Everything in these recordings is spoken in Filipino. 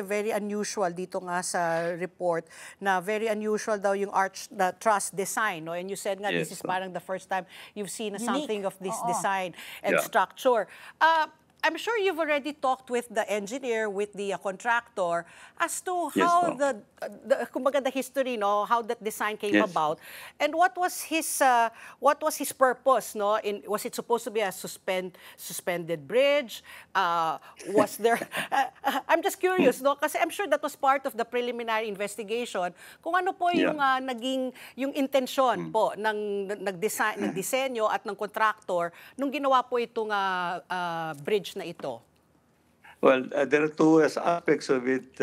very unusual dito nga sa report na very unusual daw yung the truss design, no? And you said nga this is parang the first time you've seen something of this design and structure. I'm sure you've already talked with the engineer, with the contractor, as to how kumbaga the history, no, how that design came about, and what was his purpose, no? Was it supposed to be a suspended bridge? Was there? I'm just curious, no, kasi I'm sure that was part of the preliminary investigation. Kung ano po yung naging yung intensyon po ng nagdisenyo at ng contractor nung ginawa po itong bridge na ito? Well, there are two aspects of it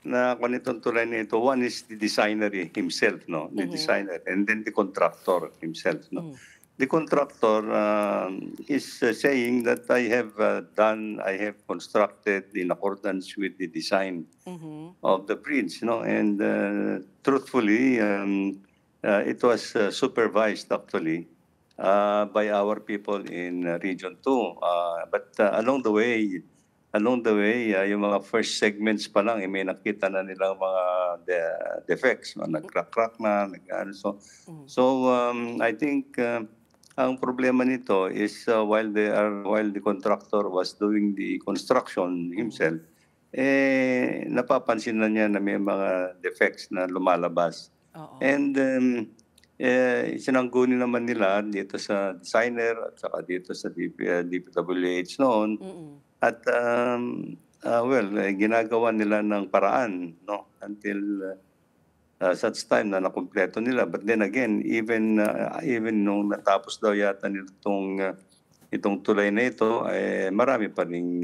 na kung itong tulay na ito. One is the designer himself, no? The designer, and then the contractor himself, no? The contractor is saying that I have constructed in accordance with the design of the bridge, no? And truthfully, it was supervised actually by our people in Region 2. But along the way, yung mga first segments pa lang, may nakita na nilang mga defects, nag-crack na, So I think ang problema nito is while the contractor was doing the construction himself, napapansin na niya na may mga defects na lumalabas. And sinangguni naman nila dito sa designer at saka dito sa DPWH noon. At ginagawa nila ng paraan, no, until such time na nakumpleto nila. But then again, even nung natapos daw yata itong tulay na ito, marami pa ring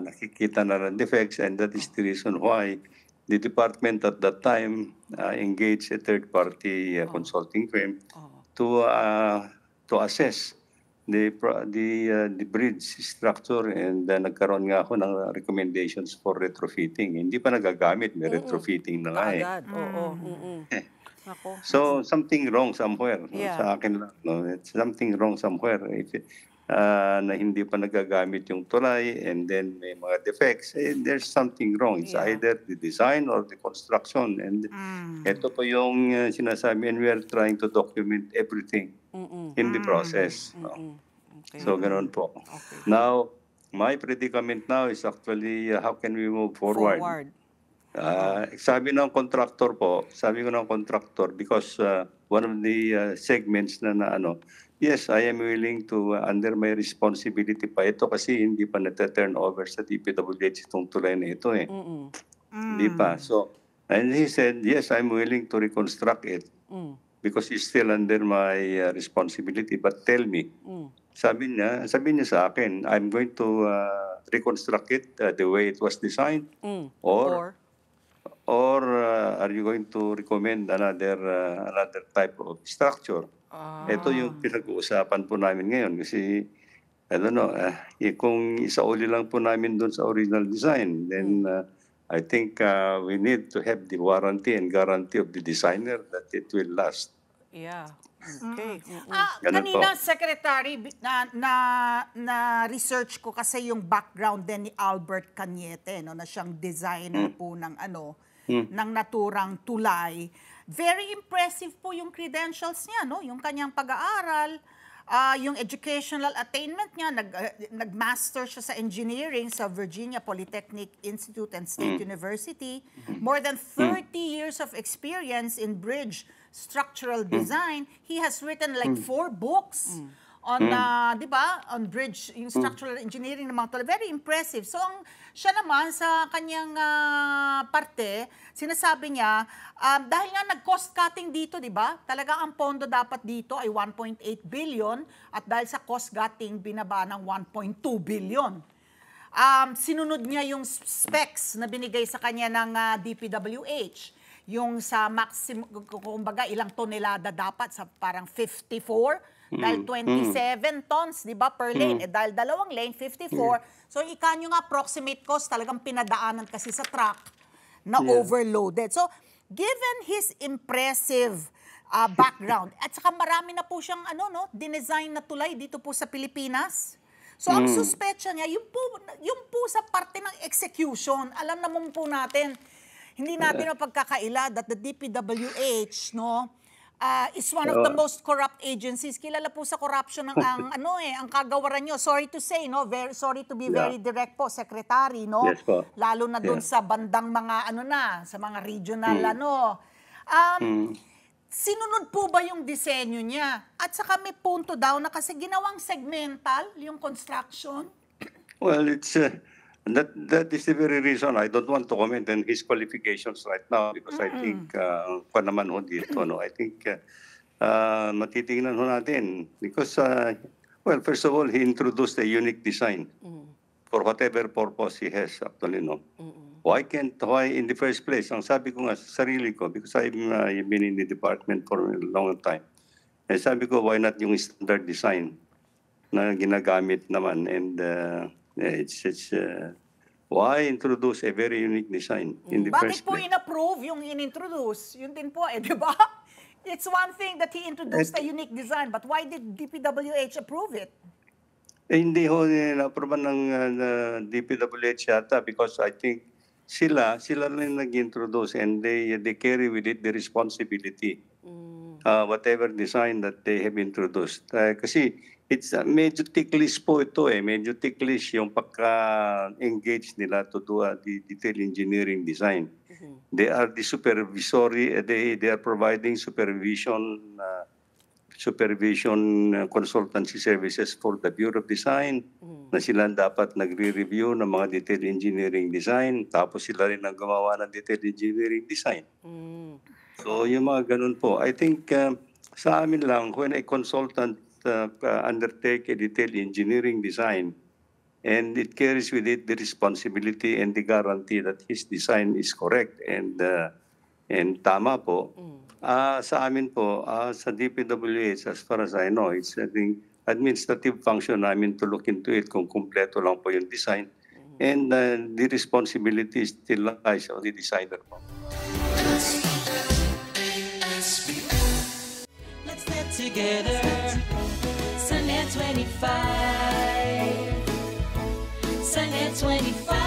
nakikita na ng defects, and that is the reason why the department at that time engaged a third-party consulting firm to assess the bridge structure, and nagkaroon nga ako ng recommendations for retrofitting. Hindi pa nagagamit, may retrofitting na nga So something wrong somewhere. Sa akin lang, no? It's something wrong somewhere. Na hindi pa nagagamit yung tulay, and then may mga defects, there's something wrong. It's either the design or the construction. And ito po yung sinasabi, and we are trying to document everything in the process. No? So, ganun po. Now, my predicament now is actually how can we move forward? Sabi ko ng contractor, because one of the segments yes, I am willing to, under my responsibility pa ito, kasi hindi pa na-turn over sa DPWH itong tulay na ito Hindi pa. So, and he said, yes, I'm willing to reconstruct it because it's still under my responsibility. But tell me, sabi niya sa akin, I'm going to reconstruct it the way it was designed, or are you going to recommend another type of structure? Ito yung pinag-uusapan po namin ngayon kasi I don't know, kung isauli lang po namin doon sa original design, then I think we need to have the warranty and guarantee of the designer that it will last. Yeah. Okay. Kanina, Secretary, na research ko kasi yung background din ni Albert Cañete, no, na siyang designer po ng ng naturang tulay. Very impressive po yung credentials niya, no? Yung kanyang pag-aaral, yung educational attainment niya, nag-master siya sa engineering sa Virginia Polytechnic Institute and State University. More than 30 years of experience in bridge structural design. He has written like 4 books on, di ba, on bridge, yung structural engineering ng mga tulay. Very impressive. So, siya naman sa kanyang parte, sinasabi niya, dahil nga nag-cost cutting dito, di ba? Talaga ang pondo dapat dito ay 1.8 billion at dahil sa cost cutting, binaba ng 1.2 billion. Sinunod niya yung specs na binigay sa kanya ng DPWH. Yung sa maximum, kumbaga ilang tonelada dapat, sa parang 54, dahil 27 tons, di ba, per lane. Dahil dalawang lane, 54. So, ikanyo nga, approximate cost, talagang pinadaanan kasi sa truck na overloaded. So, given his impressive background, at saka marami na po siyang dinesign na tulay dito po sa Pilipinas. So, ang suspecha niya, yung po sa parte ng execution, alam naman po natin, hindi natin mapagkakaila that the DPWH, no, is one of the most corrupt agencies. Kilala po sa corruption ng ang kagawaran nyo. Sorry to say, no, sorry to be very direct po, Secretary, no. Yes po. Lalo na doon sa bandang mga sa mga regional sinunod po ba yung disenyo niya? At saka may punto daw na kasi ginawang segmental yung construction. Well, it's that is the very reason I don't want to comment on his qualifications right now because I think pa naman ho dito, no. I think matitingnan ho natin because well, first of all, he introduced a unique design for whatever purpose he has actually, no. Why in the first place? Ang sabi ko nga sa sarili ko, because I've been in the department for a long time, eh, sabi ko, why not yung standard design na ginagamit naman? And why introduce a very unique design in the first place? Bakit po in-approve yung in-introduce? Yun din po, di ba? It's one thing that he introduced a unique design, but why did DPWH approve it? Eh, hindi ho na-approvean ng DPWH yata because I think sila rin nag-introduce and they carry with it the responsibility. Whatever design that they have introduced. Kasi it's medyo ticklish po ito medyo ticklish yung pagka-engage nila to do the detail engineering design. They are the supervisory, they are providing supervision consultancy services for the Bureau of Design na sila dapat nagre-review ng mga detail engineering design tapos sila rin ang gumawa ng detail engineering design. So yung mga ganun po. I think sa amin lang when a consultant undertake a detail engineering design and it carries with it the responsibility and the guarantee that his design is correct and tama po. Sa amin po, sa DPWH, as far as I know, it's the administrative function namin to look into it kung kumpleto lang po yung design. And the responsibility still lies on the designer po. Let's get together, Sunnet 25, Sunnet 25.